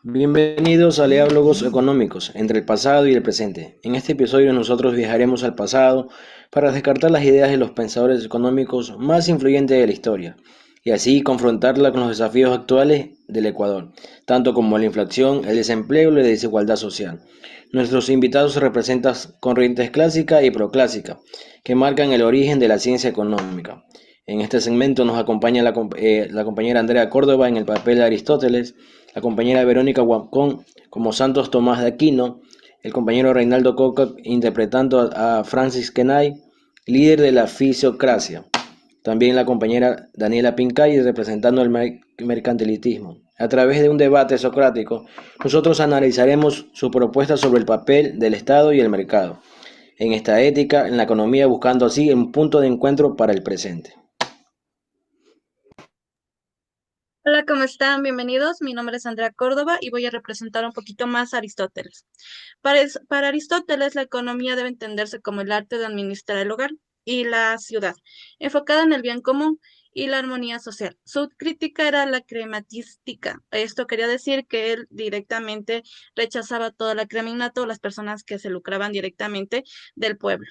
Bienvenidos a Diálogos Económicos entre el pasado y el presente. En este episodio nosotros viajaremos al pasado para descartar las ideas de los pensadores económicos más influyentes de la historia y así confrontarla con los desafíos actuales del Ecuador, tanto como la inflación, el desempleo y la desigualdad social. Nuestros invitados representan corrientes clásicas y proclásicas que marcan el origen de la ciencia económica. En este segmento nos acompaña la compañera Andrea Córdoba en el papel de Aristóteles, la compañera Verónica Huacón como Santos Tomás de Aquino, el compañero Reinaldo Coca interpretando a Francis Kenai, líder de la fisiocracia. También la compañera Daniela Pincay representando el mercantilismo. A través de un debate socrático, nosotros analizaremos su propuesta sobre el papel del Estado y el mercado en esta ética, en la economía, buscando así un punto de encuentro para el presente. Hola, ¿cómo están? Bienvenidos. Mi nombre es Andrea Córdoba y voy a representar un poquito más a Aristóteles. Para Aristóteles, la economía debe entenderse como el arte de administrar el hogar y la ciudad, enfocada en el bien común y la armonía social. Su crítica era la crematística. Esto quería decir que él directamente rechazaba toda la criminata o las personas que se lucraban directamente del pueblo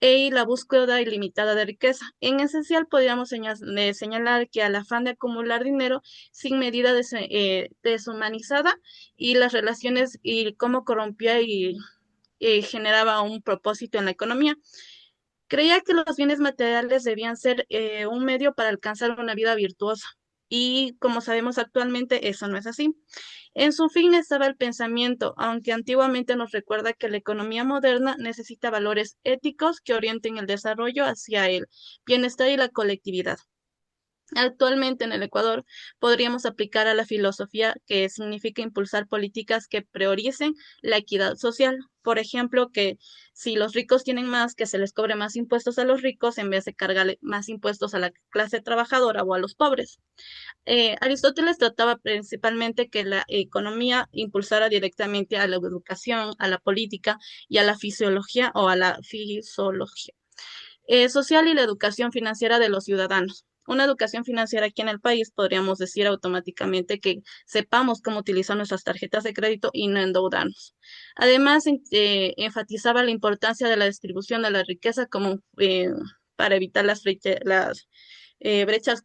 y la búsqueda ilimitada de riqueza. En esencial, podríamos señalar que al afán de acumular dinero sin medida deshumanizada y las relaciones y cómo corrompía y generaba un propósito en la economía. Creía que los bienes materiales debían ser un medio para alcanzar una vida virtuosa. Y como sabemos actualmente, eso no es así. En su fin estaba el pensamiento, aunque antiguamente nos recuerda que la economía moderna necesita valores éticos que orienten el desarrollo hacia el bienestar y la colectividad. Actualmente en el Ecuador podríamos aplicar a la filosofía que significa impulsar políticas que prioricen la equidad social. Por ejemplo, que si los ricos tienen más, que se les cobre más impuestos a los ricos en vez de cargarle más impuestos a la clase trabajadora o a los pobres. Aristóteles trataba principalmente que la economía impulsara directamente a la educación, a la política y a la fisiología o a la fisiología social y la educación financiera de los ciudadanos. Una educación financiera aquí en el país podríamos decir automáticamente que sepamos cómo utilizar nuestras tarjetas de crédito y no endeudarnos. Además, enfatizaba la importancia de la distribución de la riqueza como para evitar las brechas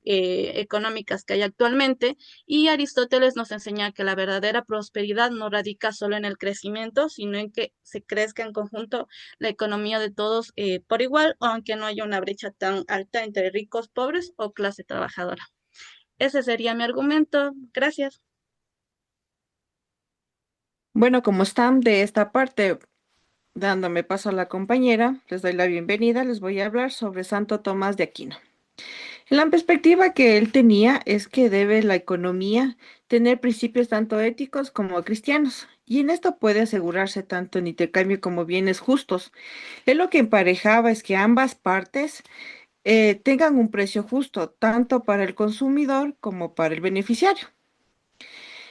económicas que hay actualmente, y Aristóteles nos enseña que la verdadera prosperidad no radica solo en el crecimiento, sino en que se crezca en conjunto la economía de todos por igual, aunque no haya una brecha tan alta entre ricos, pobres o clase trabajadora. Ese sería mi argumento. Gracias. Bueno, como están de esta parte dándome paso a la compañera, les doy la bienvenida, les voy a hablar sobre Santo Tomás de Aquino. La perspectiva que él tenía es que debe la economía tener principios tanto éticos como cristianos, y en esto puede asegurarse tanto en intercambio como bienes justos. Él lo que emparejaba es que ambas partes tengan un precio justo, tanto para el consumidor como para el beneficiario.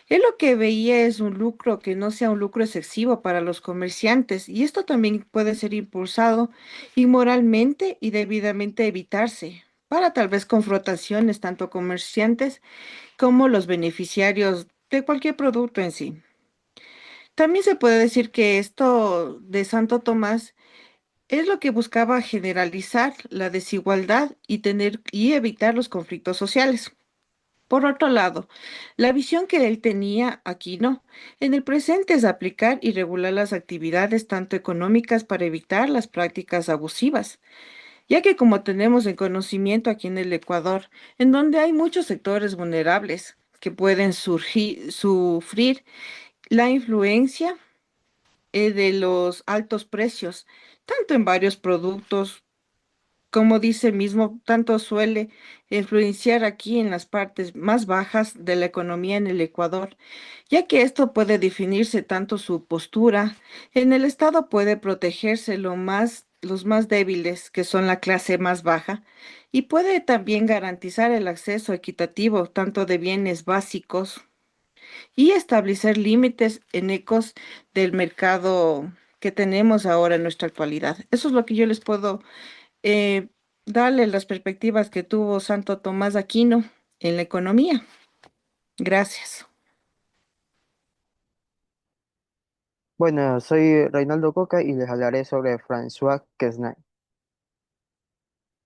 Él lo que veía es un lucro que no sea un lucro excesivo para los comerciantes, y esto también puede ser impulsado inmoralmente y debidamente evitarse para tal vez confrontaciones tanto comerciantes como los beneficiarios de cualquier producto en sí. También se puede decir que esto de Santo Tomás es lo que buscaba generalizar la desigualdad y tener y evitar los conflictos sociales. Por otro lado, la visión que él tenía aquí no. En el presente es aplicar y regular las actividades tanto económicas para evitar las prácticas abusivas, ya que como tenemos en conocimiento aquí en el Ecuador, en donde hay muchos sectores vulnerables que pueden sufrir la influencia de los altos precios, tanto en varios productos como dice mismo, tanto suele influenciar aquí en las partes más bajas de la economía en el Ecuador, ya que esto puede definirse tanto su postura. En el Estado puede protegerse los más débiles, que son la clase más baja, y puede también garantizar el acceso equitativo tanto de bienes básicos y establecer límites en ecos del mercado que tenemos ahora en nuestra actualidad. Eso es lo que yo les puedo eh, darle las perspectivas que tuvo Santo Tomás de Aquino en la economía. Gracias. Bueno, soy Reinaldo Coca y les hablaré sobre François Quesnay.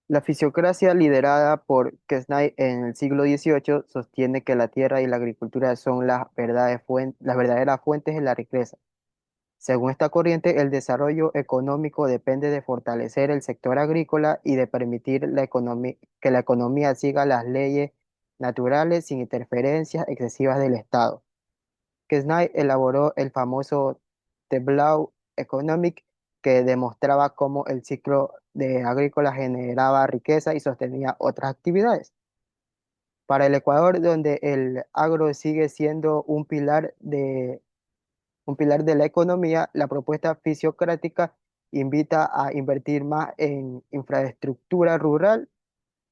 La fisiocracia liderada por Quesnay en el siglo XVIII sostiene que la tierra y la agricultura son las verdaderas fuentes de la riqueza. Según esta corriente, el desarrollo económico depende de fortalecer el sector agrícola y de permitir que la economía siga las leyes naturales sin interferencias excesivas del Estado. Kesnay elaboró el famoso Tableau Economic que demostraba cómo el ciclo de agrícola generaba riqueza y sostenía otras actividades. Para el Ecuador, donde el agro sigue siendo un pilar de la economía, la propuesta fisiocrática invita a invertir más en infraestructura rural,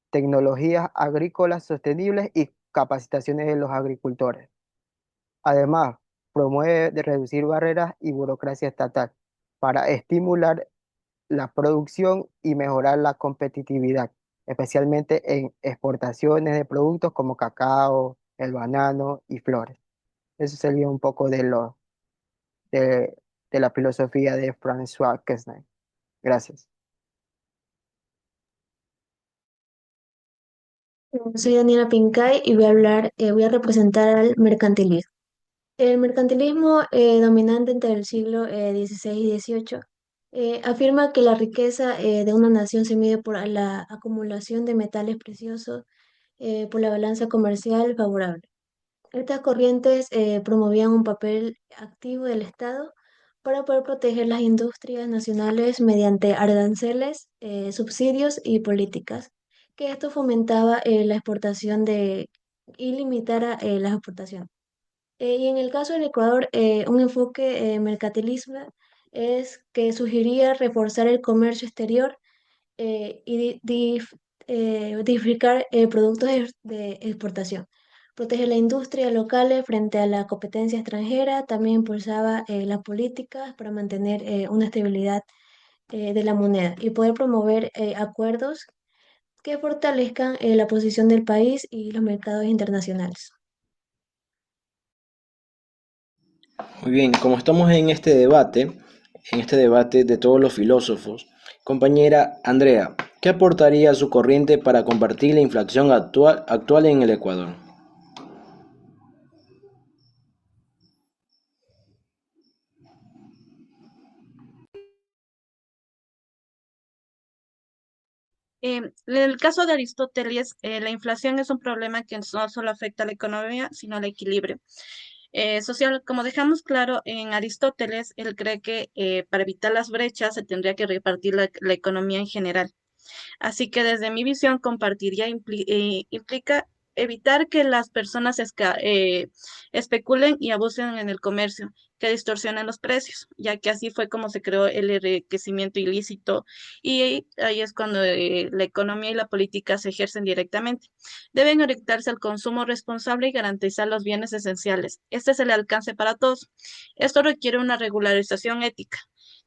tecnologías agrícolas sostenibles y capacitaciones de los agricultores. Además, promueve de reducir barreras y burocracia estatal para estimular la producción y mejorar la competitividad, especialmente en exportaciones de productos como cacao, el banano y flores. Eso sería un poco de, de la filosofía de François Quesnay. Gracias. Soy Daniela Pincay y voy a representar al mercantilismo. El mercantilismo dominante entre el siglo XVI y XVIII afirma que la riqueza de una nación se mide por la acumulación de metales preciosos por la balanza comercial favorable. Estas corrientes promovían un papel activo del Estado para poder proteger las industrias nacionales mediante aranceles, subsidios y políticas, que esto fomentaba la exportación y limitara las exportaciones. Y en el caso del Ecuador, un enfoque mercantilista es que sugería reforzar el comercio exterior y diversificar productos de exportación. Protege la industria locales frente a la competencia extranjera. También impulsaba las políticas para mantener una estabilidad de la moneda y poder promover acuerdos que fortalezcan la posición del país y los mercados internacionales. Muy bien, como estamos en este debate de todos los filósofos, compañera Andrea, ¿qué aportaría su corriente para combatir la inflación actual en el Ecuador? En el caso de Aristóteles, la inflación es un problema que no solo afecta a la economía, sino al equilibrio social. Como dejamos claro en Aristóteles, él cree que para evitar las brechas se tendría que repartir la economía en general. Así que desde mi visión compartiría implica evitar que las personas especulen y abusen en el comercio, que distorsionen los precios, ya que así fue como se creó el enriquecimiento ilícito y ahí es cuando la economía y la política se ejercen directamente. Deben orientarse al consumo responsable y garantizar los bienes esenciales. Este es el alcance para todos. Esto requiere una regularización ética,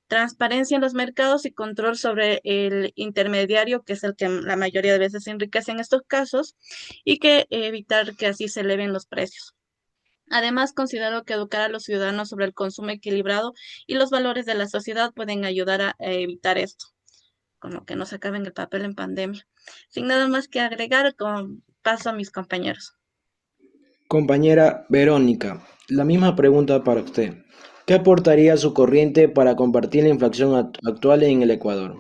transparencia en los mercados y control sobre el intermediario, que es el que la mayoría de veces se enriquece en estos casos, y que evitar que así se eleven los precios. Además, considero que educar a los ciudadanos sobre el consumo equilibrado y los valores de la sociedad pueden ayudar a evitar esto, como que no se acaben el papel en pandemia. Sin nada más que agregar, paso a mis compañeros. Compañera Verónica, la misma pregunta para usted. ¿Qué aportaría su corriente para combatir la inflación actual en el Ecuador?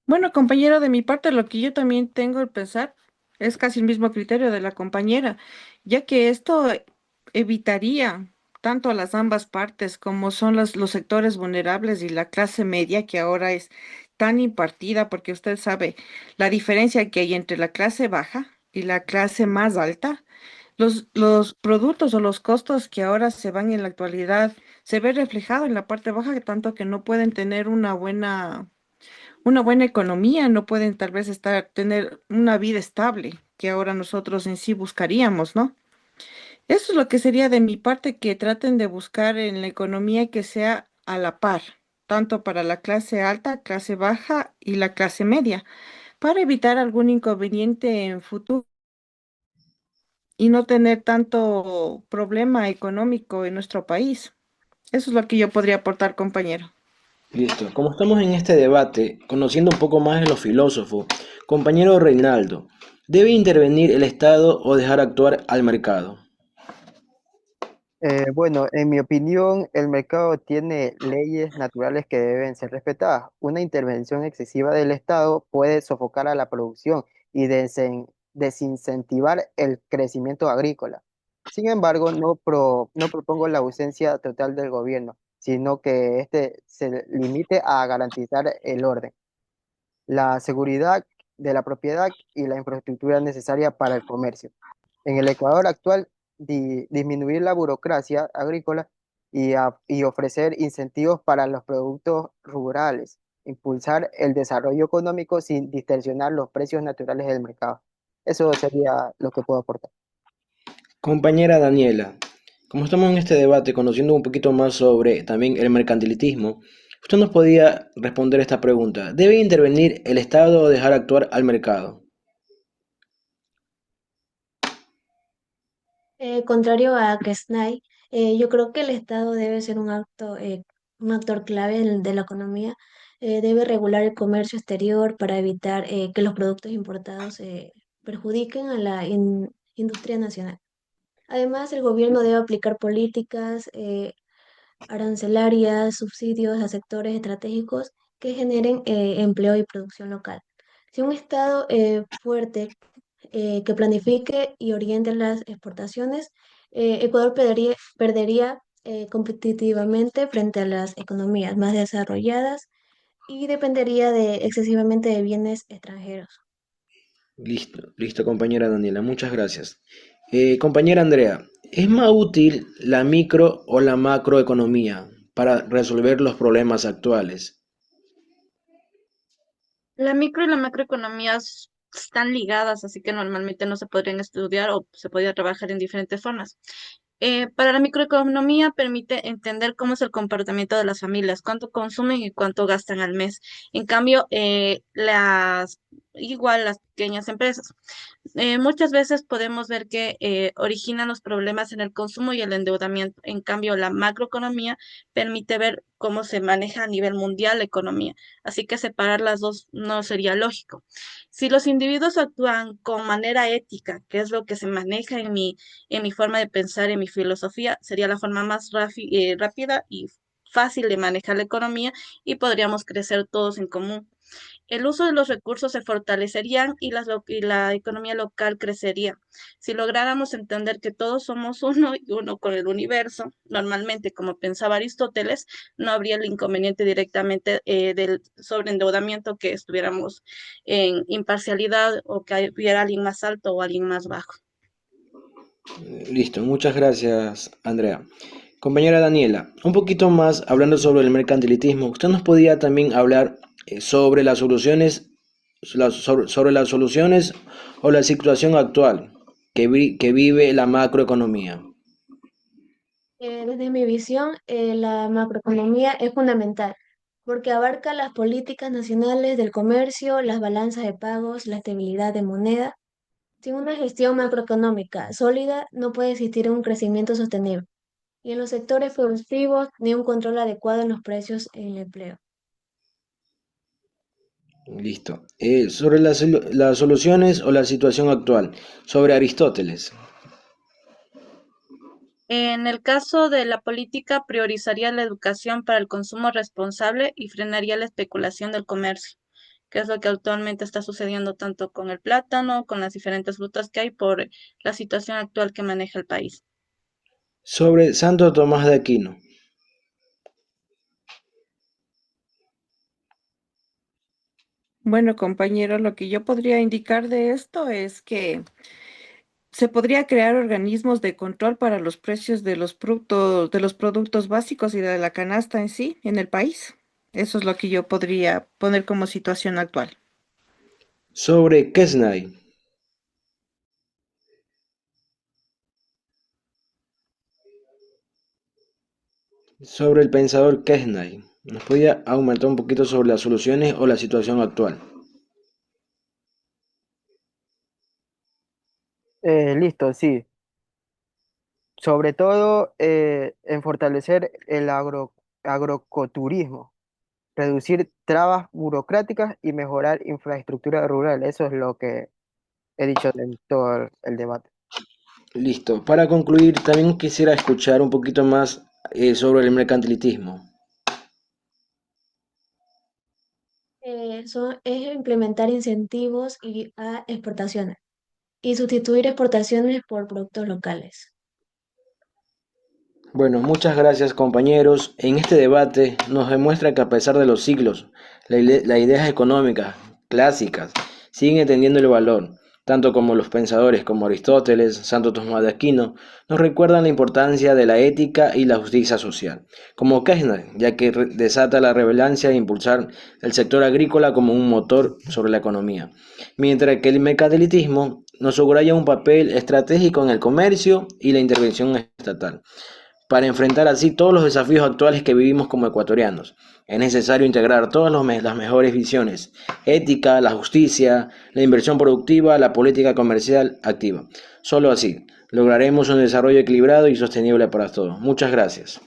Bueno, compañero, de mi parte, lo que yo también tengo que pensar es casi el mismo criterio de la compañera, ya que esto evitaría tanto a las ambas partes como son los sectores vulnerables y la clase media que ahora es tan impartida, porque usted sabe la diferencia que hay entre la clase baja y la clase más alta. Los productos o los costos que ahora se van en la actualidad se ve reflejado en la parte baja, tanto que no pueden tener una buena economía, no pueden tal vez tener una vida estable que ahora nosotros en sí buscaríamos, ¿no? Eso es lo que sería de mi parte, que traten de buscar en la economía que sea a la par, tanto para la clase alta, clase baja y la clase media, para evitar algún inconveniente en futuro y no tener tanto problema económico en nuestro país. Eso es lo que yo podría aportar, compañero. Listo. Como estamos en este debate, conociendo un poco más de los filósofos, compañero Reinaldo, ¿debe intervenir el Estado o dejar actuar al mercado? Bueno, en mi opinión, el mercado tiene leyes naturales que deben ser respetadas. Una intervención excesiva del Estado puede sofocar a la producción y desincentivar el crecimiento agrícola. Sin embargo, no propongo la ausencia total del gobierno, sino que éste se limite a garantizar el orden, la seguridad de la propiedad y la infraestructura necesaria para el comercio. En el Ecuador actual, disminuir la burocracia agrícola y ofrecer incentivos para los productos rurales, impulsar el desarrollo económico sin distorsionar los precios naturales del mercado. Eso sería lo que puedo aportar. Compañera Daniela, como estamos en este debate conociendo un poquito más sobre también el mercantilismo, usted nos podía responder esta pregunta. ¿Debe intervenir el Estado o dejar actuar al mercado? Contrario a Kesnay, yo creo que el Estado debe ser un actor clave de la economía. Debe regular el comercio exterior para evitar que los productos importados perjudiquen a la industria nacional. Además, el gobierno debe aplicar políticas arancelarias, subsidios a sectores estratégicos que generen empleo y producción local. Si un Estado fuerte que planifique y oriente las exportaciones, Ecuador perdería competitivamente frente a las economías más desarrolladas y dependería excesivamente de bienes extranjeros. Listo, listo, compañera Daniela, muchas gracias. Compañera Andrea, ¿es más útil la micro o la macroeconomía para resolver los problemas actuales? La micro y la macroeconomía están ligadas, así que normalmente no se podrían estudiar o se podría trabajar en diferentes formas. Para la microeconomía permite entender cómo es el comportamiento de las familias, cuánto consumen y cuánto gastan al mes. En cambio, igual las pequeñas empresas. Muchas veces podemos ver que originan los problemas en el consumo y el endeudamiento. En cambio, la macroeconomía permite ver cómo se maneja a nivel mundial la economía. Así que separar las dos no sería lógico. Si los individuos actúan con manera ética, que es lo que se maneja en mi forma de pensar, en mi filosofía, sería la forma más rápida y fácil de manejar la economía y podríamos crecer todos en común. El uso de los recursos se fortalecerían y la economía local crecería. Si lográramos entender que todos somos uno y uno con el universo, normalmente, como pensaba Aristóteles, no habría el inconveniente directamente del sobreendeudamiento, que estuviéramos en imparcialidad o que hubiera alguien más alto o alguien más bajo. Listo, muchas gracias, Andrea. Compañera Daniela, un poquito más hablando sobre el mercantilismo, ¿usted nos podía también hablar sobre las soluciones, sobre las soluciones o la situación actual que vive la macroeconomía? Desde mi visión, la macroeconomía es fundamental porque abarca las políticas nacionales del comercio, las balanzas de pagos, la estabilidad de moneda. Sin una gestión macroeconómica sólida, no puede existir un crecimiento sostenible, y en los sectores productivos, ni un control adecuado en los precios en el empleo. Listo. Sobre las soluciones o la situación actual, sobre Aristóteles. En el caso de la política, priorizaría la educación para el consumo responsable y frenaría la especulación del comercio, que es lo que actualmente está sucediendo tanto con el plátano, con las diferentes frutas que hay por la situación actual que maneja el país. Sobre Santo Tomás de Aquino. Bueno, compañero, lo que yo podría indicar de esto es que se podría crear organismos de control para los precios de los productos básicos y de la canasta en sí en el país. Eso es lo que yo podría poner como situación actual. Sobre Kesnay. Sobre el pensador Kesnay. ¿Nos podía aumentar un poquito sobre las soluciones o la situación actual? Listo, sí. sobre todo en fortalecer el agroecoturismo, reducir trabas burocráticas y mejorar infraestructura rural. Eso es lo que he dicho en todo el debate. Listo. Para concluir, también quisiera escuchar un poquito más sobre el mercantilismo. Es implementar incentivos a exportaciones y sustituir exportaciones por productos locales. Bueno, muchas gracias compañeros. En este debate nos demuestra que a pesar de los siglos, las ideas económicas clásicas siguen teniendo el valor, tanto como los pensadores como Aristóteles, Santo Tomás de Aquino, nos recuerdan la importancia de la ética y la justicia social, como Kirchner, ya que desata la relevancia de impulsar el sector agrícola como un motor sobre la economía, mientras que el mercantilismo nos subraya un papel estratégico en el comercio y la intervención estatal para enfrentar así todos los desafíos actuales que vivimos como ecuatorianos. Es necesario integrar todas las mejores visiones: ética, la justicia, la inversión productiva, la política comercial activa. Solo así lograremos un desarrollo equilibrado y sostenible para todos. Muchas gracias.